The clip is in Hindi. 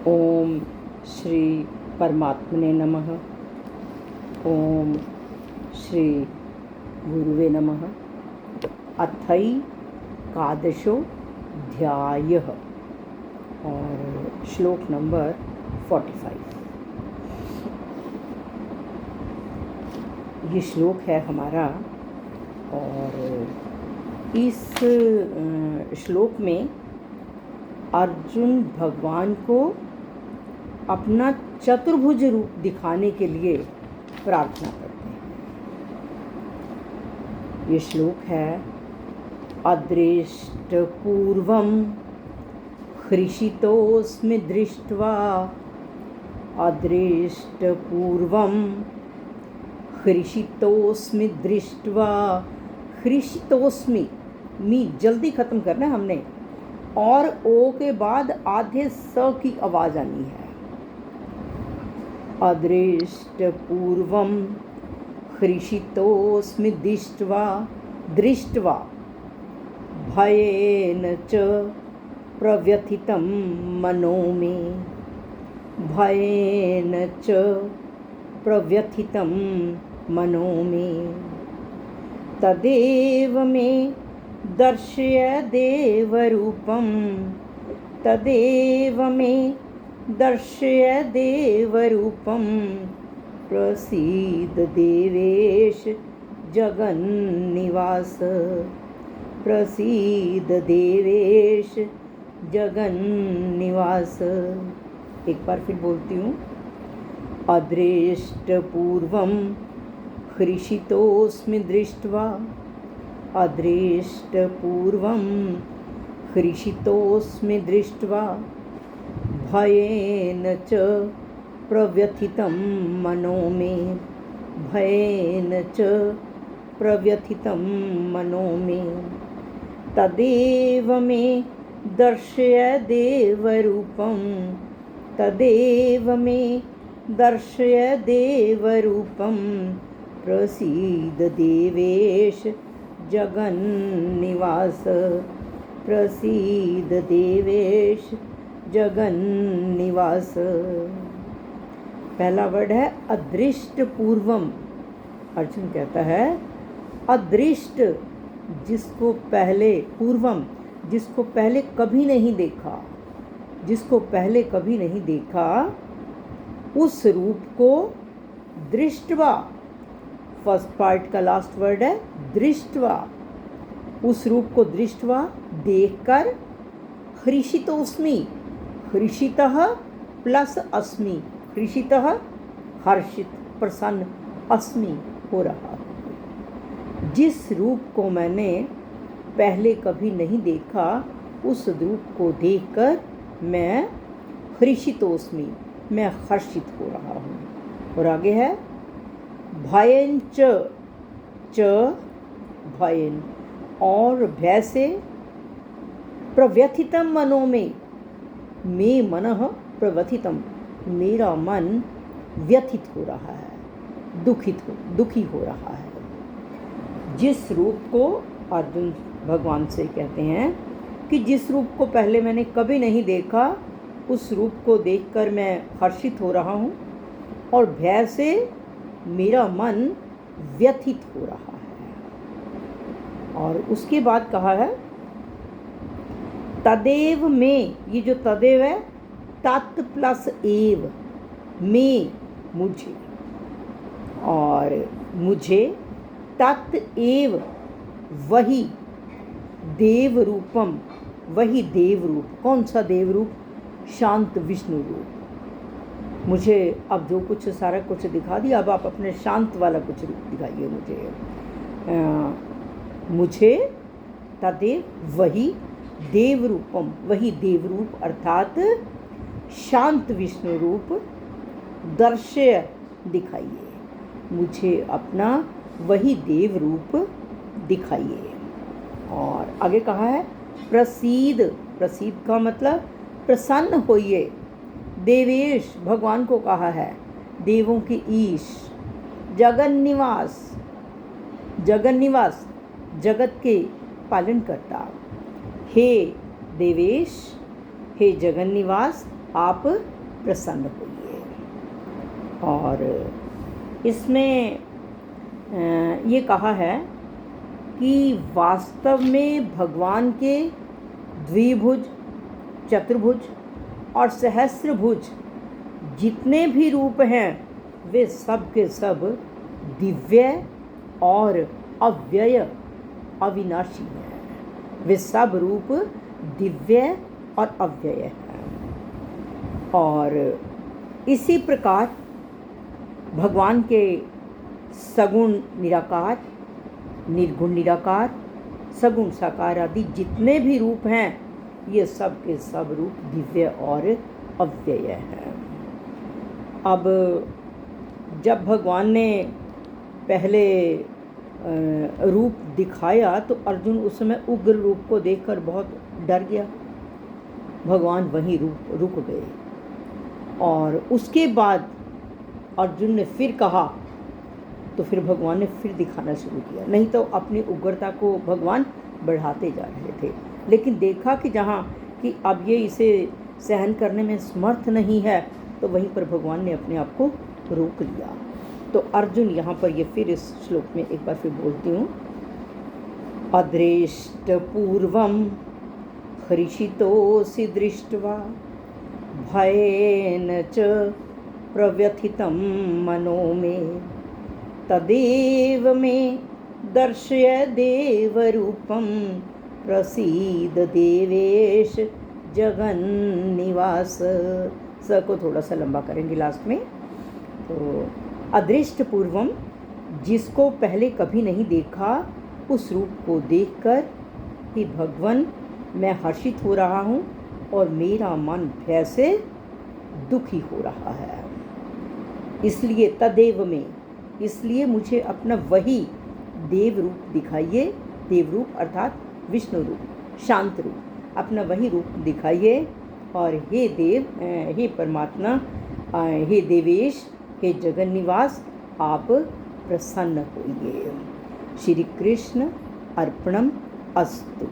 ओम श्री परमात्मने नमः। ओम श्री गुरुवे नमः। अथैकादशोऽध्यायः और श्लोक नंबर 45। ये श्लोक है हमारा और इस श्लोक में अर्जुन भगवान को अपना चतुर्भुज रूप दिखाने के लिए प्रार्थना करते हैं। ये श्लोक है अदृष्टपूर्वं हृषितोऽस्मि दृष्ट्वा, अदृष्टपूर्वं हृषितोऽस्मि दृष्ट्वा। हृषितोऽस्मि मी जल्दी ख़त्म करना है हमने, और ओ के बाद आधे स की आवाज़ आनी है। अदृष्टपूर्वं हृषितोऽस्मि दृष्ट्वा भयेन च प्रव्यथितं मनो मे, भयेन च प्रव्यथितं मनो मे। तदेव मे दर्शय देवरूपं, तदेव मे दर्शय देवरूपं। प्रसीद देवेश जगन्निवास, प्रसीद देवेश जगन्निवास। एक बार फिर बोलती हूँ। अदृष्टपूर्वं हृषितोऽस्मि दृष्ट्वा, अदृष्टपूर्वं हृषितोऽस्मि दृष्ट्वा भयेन च प्रव्यथितं मनो मे, भयेन च प्रव्यथितं मनो मे। तदेव मे दर्शय देवरूपं, तदेव मे दर्शय देवरूपं। प्रसीद देवेश जगन्निवास, प्रसीद देवेश जगन्निवास। पहला वर्ड है अदृष्ट पूर्वम। अर्जुन कहता है अदृष्ट, जिसको पहले, पूर्वम जिसको पहले कभी नहीं देखा, जिसको पहले कभी नहीं देखा, उस रूप को दृष्टवा। फर्स्ट पार्ट का लास्ट वर्ड है दृष्टवा। उस रूप को दृष्टवा देखकर हृषितोऽस्मि, हृषितः प्लस अस्मि, हृषितः हर्षित प्रसन्न, अस्मि हो रहा। जिस रूप को मैंने पहले कभी नहीं देखा, उस रूप को देखकर मैं हृषितोऽस्मि, मैं हर्षित हो रहा हूँ। और आगे है भयं च भयं, और भय से प्रव्यथितं मनो में, मे मनः प्रव्यथितं, मेरा मन व्यथित हो रहा है, दुखी हो रहा है। जिस रूप को अर्जुन भगवान से कहते हैं कि जिस रूप को पहले मैंने कभी नहीं देखा, उस रूप को देखकर मैं हर्षित हो रहा हूँ, और भय से मेरा मन व्यथित हो रहा है। और उसके बाद कहा है तदेव में, ये जो तदेव है तत् प्लस एव, में मुझे, और मुझे तत् एव वही देव रूपम, वही देव रूप। कौन सा देव रूप? शांत विष्णु रूप। मुझे अब जो कुछ सारा कुछ दिखा दिया, अब आप अपने शांत वाला कुछ रूप दिखाइए मुझे। मुझे तदेव वही देव रूपम, वही देव रूप अर्थात शांत विष्णु रूप दर्शय दिखाइए, मुझे अपना वही देव रूप दिखाइए। और आगे कहा है प्रसीद, प्रसीद का मतलब प्रसन्न होइए। देवेश, भगवान को कहा है, देवों के ईश। जगन्निवास, जगन्निवास जगत के पालन करता। हे देवेश, हे जगन्निवास, आप प्रसन्न होइए। और इसमें ये कहा है कि वास्तव में भगवान के द्विभुज, चतुर्भुज और सहस्त्रभुज जितने भी रूप हैं वे सब के सब दिव्य और अव्यय अविनाशी हैं। वे सब रूप दिव्य और अव्यय हैं। और इसी प्रकार भगवान के सगुण निराकार, निर्गुण निराकार, सगुण साकार आदि जितने भी रूप हैं ये सब के सब रूप दिव्य और अव्यय हैं। अब जब भगवान ने पहले रूप दिखाया तो अर्जुन उस समय उग्र रूप को देखकर बहुत डर गया। भगवान वहीं रुक गए और उसके बाद अर्जुन ने फिर कहा तो फिर भगवान ने फिर दिखाना शुरू किया। नहीं तो अपनी उग्रता को भगवान बढ़ाते जा रहे थे, लेकिन देखा कि जहाँ कि अब ये इसे सहन करने में समर्थ नहीं है तो वहीं पर भगवान ने अपने आप को रोक लिया। तो अर्जुन यहाँ पर ये फिर इस श्लोक में एक बार फिर बोलती हूँ, अदृष्ट पूर्वम हर्षितोऽसि दृष्ट्वा भयेन च प्रव्यथितं मनो मे तदेव मे दर्शय देवरूपं प्रसीद देवेश जगन्निवास। स को थोड़ा सा लंबा करेंगे लास्ट में। तो अदृष्ट पूर्वम, जिसको पहले कभी नहीं देखा उस रूप को देखकर कि भगवान मैं हर्षित हो रहा हूँ और मेरा मन भय से दुखी हो रहा है। इसलिए तदेव में, इसलिए मुझे अपना वही देव रूप दिखाइए। देव रूप अर्थात विष्णु रूप, शांत रूप, अपना वही रूप दिखाइए। और हे देव, हे परमात्मा, हे देवेश, हे जगन निवास, आप प्रसन्न होइए। श्री कृष्ण अर्पणम अस्तु।